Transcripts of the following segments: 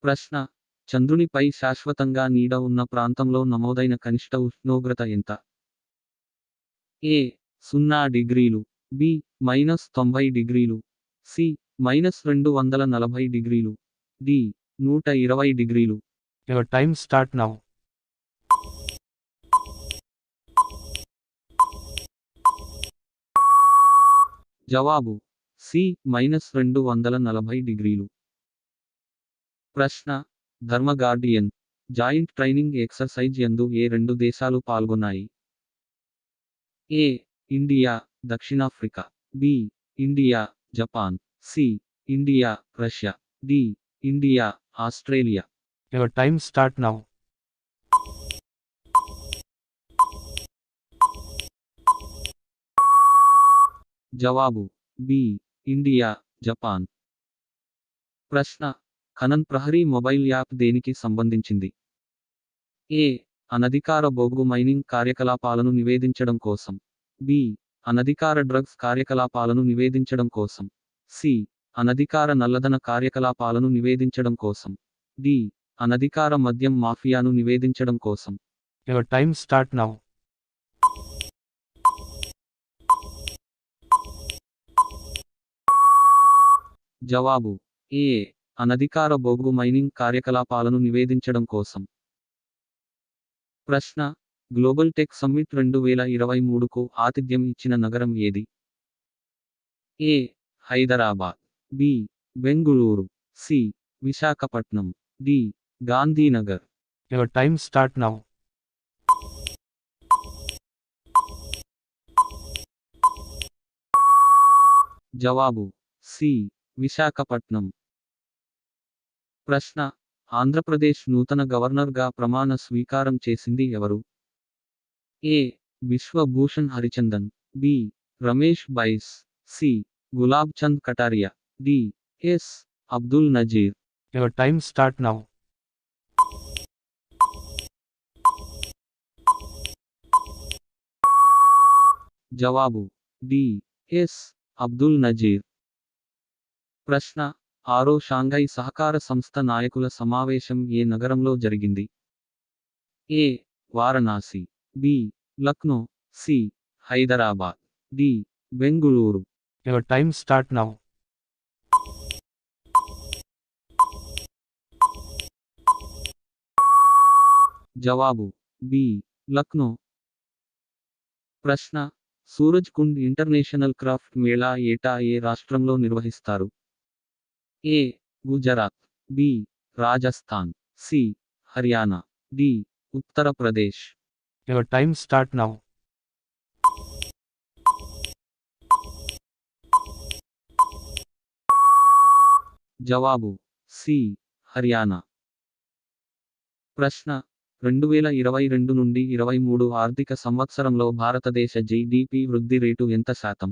ప్రశ్న: చంద్రునిపై శాశ్వతంగా నీడ ఉన్న ప్రాంతంలో నమోదైన కనిష్ట ఉష్ణోగ్రత ఎంత? ఏ 0 డిగ్రీలు, బి -90 డిగ్రీలు, సి -240 డిగ్రీలు, డి 120 డిగ్రీలు. Your time start now. జవాబు సి -240 డిగ్రీలు. ప్రశ్న: ధర్మ గార్డియన్ జాయింట్ ట్రైనింగ్ ఎక్సర్సైజ్ యందు ఏ రెండు దేశాలు పాల్గొన్నాయి? ఏ ఇండియా, దక్షిణాఫ్రికా, B India, Japan, C India, రష్యా, D India, Australia. Your time start now. జవాబు బి ఇండియా, జపాన్. ప్రశ్న: ఖనన్ ప్రహరీ మొబైల్ యాప్ దేనికి సంబంధించింది? ఏ అనధికార బొగ్గు మైనింగ్ కార్యకలాపాలను నివేదించడం కోసం, బి అనధికార డ్రగ్స్ కార్యకలాపాలను నివేదించడం కోసం, సి అనధికార నల్లధన కార్యకలాపాలను నివేదించడం కోసం, డి అనధికార మద్యం మాఫియాను నివేదించడం కోసం. Your time start now. జవాబు ఏ అనధికార బొగ్గు మైనింగ్ కార్యకలాపాలను నివేదించడం కోసం. ప్రశ్న: గ్లోబల్ టెక్ సమ్మిట్ 2023కు ఆతిథ్యం ఇచ్చిన నగరం ఏది? A Hyderabad, B Bengaluru, C Visakhapatnam, D Gandhinagar. Your time start now. జవాబు సి విశాఖపట్నం. ప్రశ్న: ఆంధ్రప్రదేశ్ నూతన గవర్నర్గా ప్రమాణ స్వీకారం చేసింది ఎవరు? A Vishwabhushan Harichandan, B Ramesh Bais, C Gulab Chand Kataria, D S Abdul Nazeer. Your time start now. జవాబు డి ఎస్ అబ్దుల్ నజీర్. ప్రశ్న: ఆరో షాంఘై సహకార సంస్థ నాయకుల సమావేశం ఏ నగరంలో జరిగింది? A Varanasi, B Lucknow, C Hyderabad, D Bengaluru. Your time start now. జవాబు బి లక్నో. ప్రశ్న: సూరజ్ కుండ్ ఇంటర్నేషనల్ క్రాఫ్ట్ మేళా ఏటా ఏ రాష్ట్రంలో నిర్వహిస్తారు? A Gujarat, B Rajasthan, C Haryana, D Uttar Pradesh. Your time start now. జవాబు సి హర్యానా. ప్రశ్న: 2022 నుండి 23 ఆర్థిక సంవత్సరంలో భారతదేశ జీడీపీ వృద్ధి రేటు ఎంత శాతం?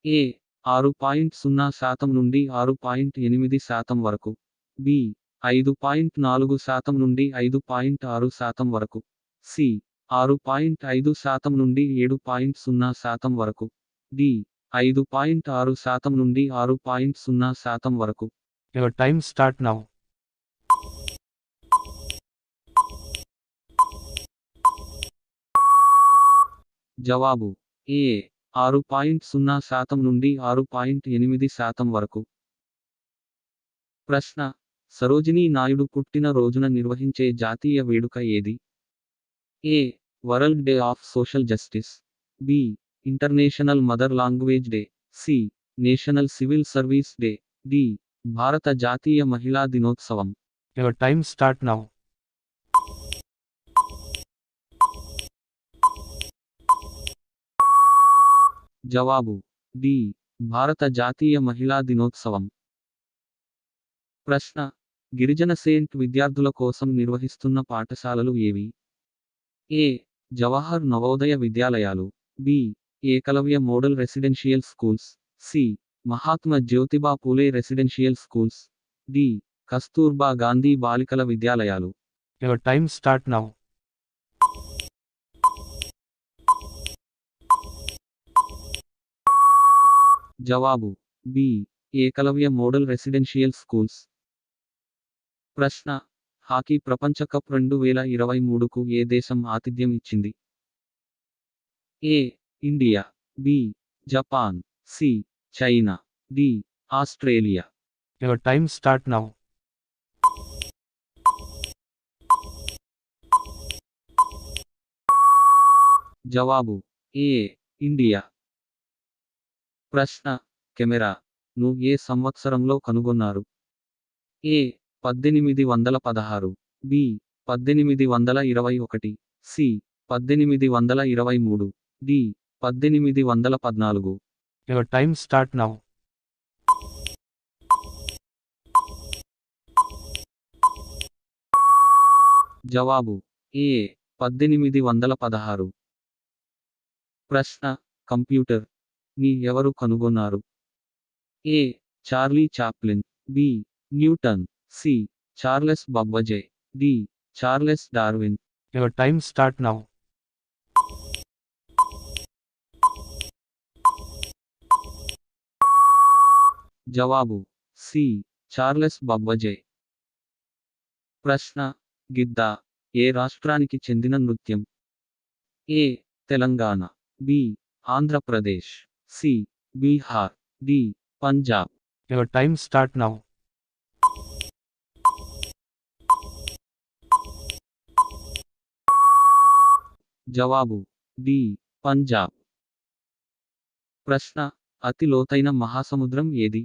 ఏ 6.0% నుండి 6.8% వరకు, బి 5.4% నుండి 5.6% వరకు, సి 6.5% నుండి 7.0% వరకు, డి 5.6% నుండి 6.0% వరకు. Your time start now. జవాబు ఏ 6.0% నుండి 6.8% వరకు. ప్రశ్న: సరోజినీ నాయుడు పుట్టిన రోజున నిర్వహించే జాతీయ వేడుక ఏది? A world day of social justice, B international mother language day, C national civil service day, D భారత జాతీయ మహిళా దినోత్సవం. Your time start now. జవాబు డి భారత జాతీయ మహిళా దినోత్సవం. ప్రశ్న: గిరిజన సెయింట్ విద్యార్థుల కోసం నిర్వహిస్తున్న పాఠశాలలు ఏవి? ఏ జవహర్ నవోదయ విద్యాలయాలు, B Eklavya model residential schools, C Mahatma Jyotiba Phule residential schools, D Kasturba Gandhi బాలికల విద్యాలయాలు. Your time start now. జవాబు B Eklavya model residential schools. ప్రశ్న హాకీ ప్రపంచ కప్ 2023కు ఏ దేశం ఆతిథ్యం ఇచ్చింది? A India, B Japan, C China, D Australia. Your time start now. జవాబు ఏ ఇండియా. ప్రశ్న కెమెరా ను ఏ సంవత్సరంలో కనుగొన్నారు? A 1816, B 1821, C 1823, D 1814. Your time start now. జవాబు ఏ 1816. ప్రశ్న కంప్యూటర్ ని ఎవరు కనుగొన్నారు? A Charlie Chaplin, B Newton, C Charles Babbage, D Charles Darwin. Your time start now. జవాబు సి చార్లెస్ బబ్బజే. ప్రశ్న గిద్దా ఏ రాష్ట్రానికి చెందిన నృత్యం? A Telangana, B Andhra Pradesh, C Bihar, D Punjab. Your time start now. జవాబు డి పంజాబ్. ప్రశ్న అతి లోతైన మహాసముద్రం ఏది?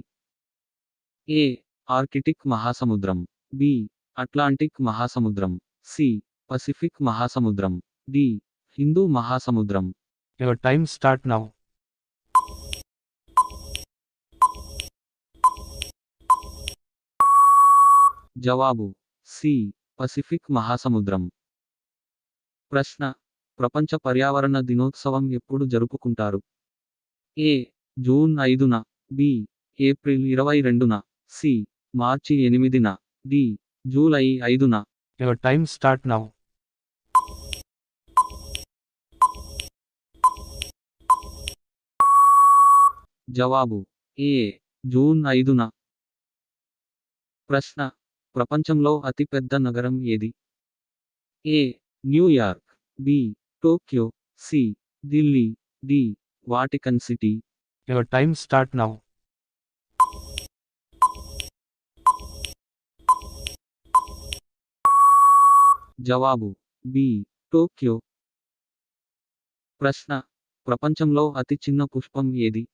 ఏ ఆర్కిటిక్ మహాసముద్రం, బి అట్లాంటిక్ మహాసముద్రం, సి పసిఫిక్ మహాసముద్రం, డి హిందూ మహాసముద్రం. Your time start now. జవాబు సి పసిఫిక్ మహాసముద్రం. ప్రశ్న ప్రపంచ పర్యావరణ దినోత్సవం ఎప్పుడు జరుపుకుంటారు? ఏ జూన్ 5న, బి ఏప్రిల్ 22న, సి మార్చి 8న, డి జూలై 5న. Your time start now. జవాబు ఏ జూన్ 5న. ప్రశ్న ప్రపంచంలో అతిపెద్ద నగరం ఏది? A New York, B Tokyo, C Delhi, D Vatican city. Your time start now. జవాబు బి టోక్యో. ప్రశ్న ప్రపంచంలో అతి చిన్న పుష్పం ఏది?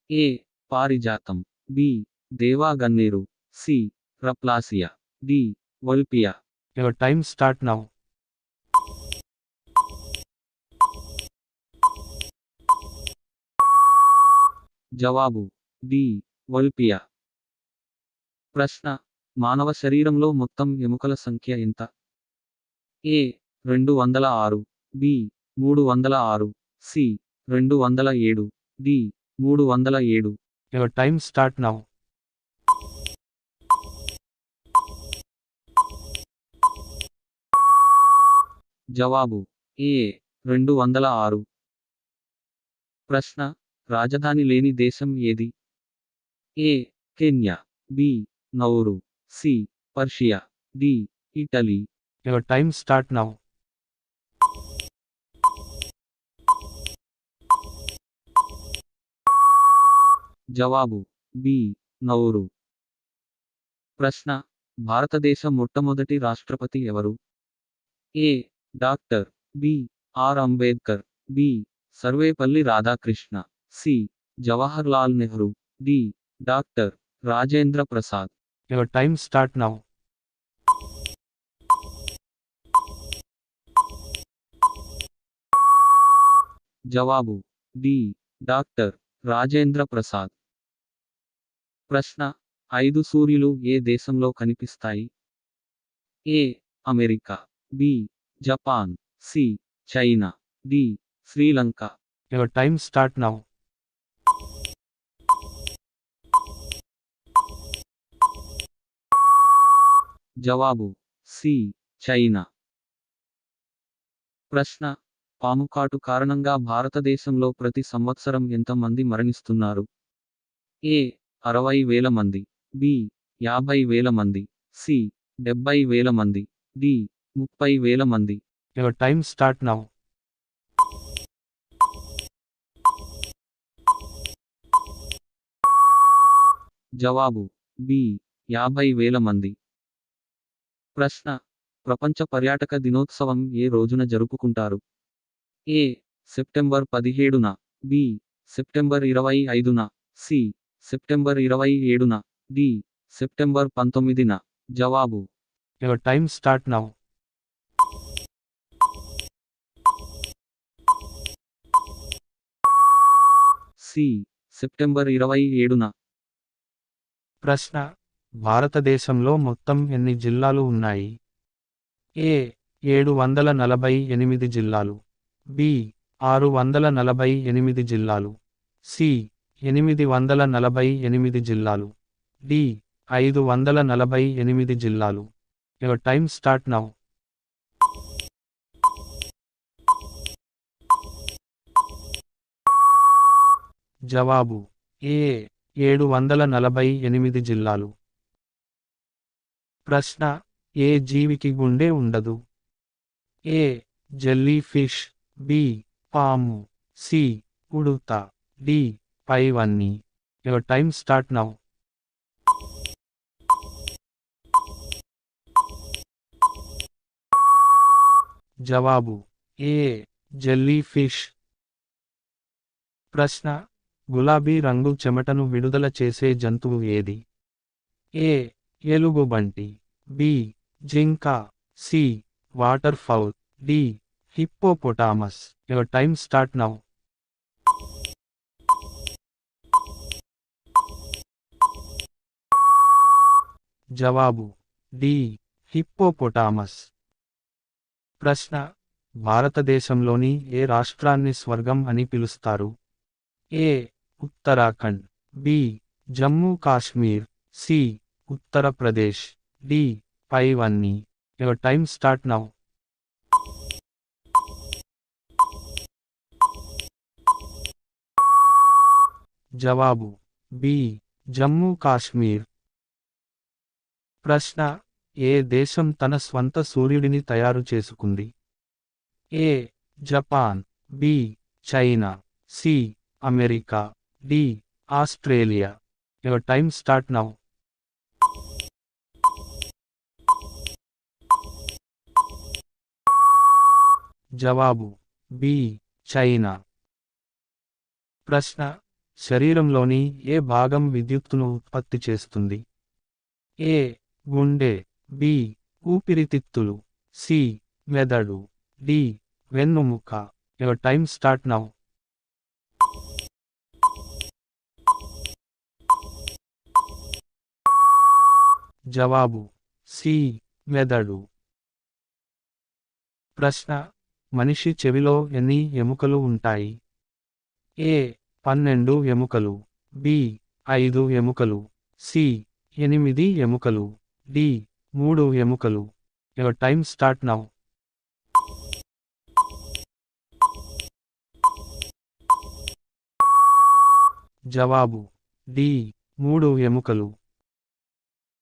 ఏ పారిజాతం, బి దేవాగన్నేరు, C Rafflesia, D Wolffia. Your time start now. జవాబు డి వల్పియా. ప్రశ్న మానవ శరీరంలో మొత్తం ఎముకల సంఖ్య ఎంత? A 206, B 306, C 207, D 307. Your time start now. జవాబు ఏ 206. ప్రశ్న రాజధాని లేని దేశం ఏది? A Kenya, B Nauru, C Persia, D Italy. Your time start now. జవాబు బి నౌరు. ప్రశ్న భారతదేశ మొట్టమొదటి రాష్ట్రపతి ఎవరు? A doctor B R Ambedkar, B Sarvepalli Radhakrishna, C Jawaharlal Nehru, D doctor Rajendra Prasad. Your time start now. జవాబు డి డాక్టర్ రాజేంద్ర ప్రసాద్. ప్రశ్న 5 సూర్యులు ఏ దేశంలో కనిపిస్తాయి? A America, B Japan, C China, D Sri Lanka. Your time start now. జవాబు సి చైనా. ప్రశ్న పాము కాటు కారణంగా భారతదేశంలో ప్రతి సంవత్సరం ఎంత మంది మరణిస్తున్నారు? ఏ 60,000 మంది, బి 50,000 మంది, సి 70,000 మంది. డి 30,000 మంది. Your time start now. జవాబు బి 50,000 మంది. ప్రశ్న ప్రపంచ పర్యాటక దినోత్సవం ఏ రోజున జరుపుకుంటారు? ఏ సెప్టెంబర్ 17న, బి సెప్టెంబర్ 25న, సి సెప్టెంబర్ 27న, డి సెప్టెంబర్ 19న. జవాబు Your time start now. C September 27న. ప్రశ్న భారతదేశంలో మొత్తం ఎన్ని జిల్లాలు ఉన్నాయి? ఏ 748 జిల్లాలు, బి 648 జిల్లాలు, సి 848 జిల్లాలు, డి 548 జిల్లాలు. Your time start now. జవాబు ఏ 748 జిల్లాలు. ప్రశ్న ఏ జీవికి గుండె ఉండదు? ఏ జెల్లీ ఫిష్, బి పాము, సి ఉడుత, డి పైవన్నీ. Your time start now. జవాబు ఏ జెల్లీ ఫిష్. ప్రశ్న గులాబీ రంగు చెమటను విడుదల చేసే జంతువు ఏది? ఏ ఎలుగుబంటి, బి జింక, C water fowl, D hippopotamus. Your time start now. జవాబు డి హిప్పోపొటామస్. ప్రశ్న భారతదేశంలోని ఏ రాష్ట్రాన్ని స్వర్గం అని పిలుస్తారు? A Uttarakhand, B Jammu Kashmir, C Uttar Pradesh, D పైవన్నీ. Your time start now. జవాబు బి జమ్మూ కాశ్మీర్. ప్రశ్న ఏ దేశం తన స్వంత సూర్యుడిని తయారు చేసుకుంది? A Japan, B China, C America, D Australia. Your time start now. జవాబు బి చైనా. ప్రశ్న శరీరంలోని ఏ భాగం విద్యుత్తును ఉత్పత్తి చేస్తుంది? ఏ గుండె, బి ఊపిరితిత్తులు, సి మెదడు, డి వెన్నుముక. Your time start now. జవాబు సి మెదడు. ప్రశ్న మనిషి చెవిలో ఎన్ని ఎముకలు ఉంటాయి? ఏ 12 ఎముకలు, బి 5 ఎముకలు, సి 8 ఎముకలు, డి 3 ఎముకలు. Your time start now. జవాబు డి 3 ఎముకలు.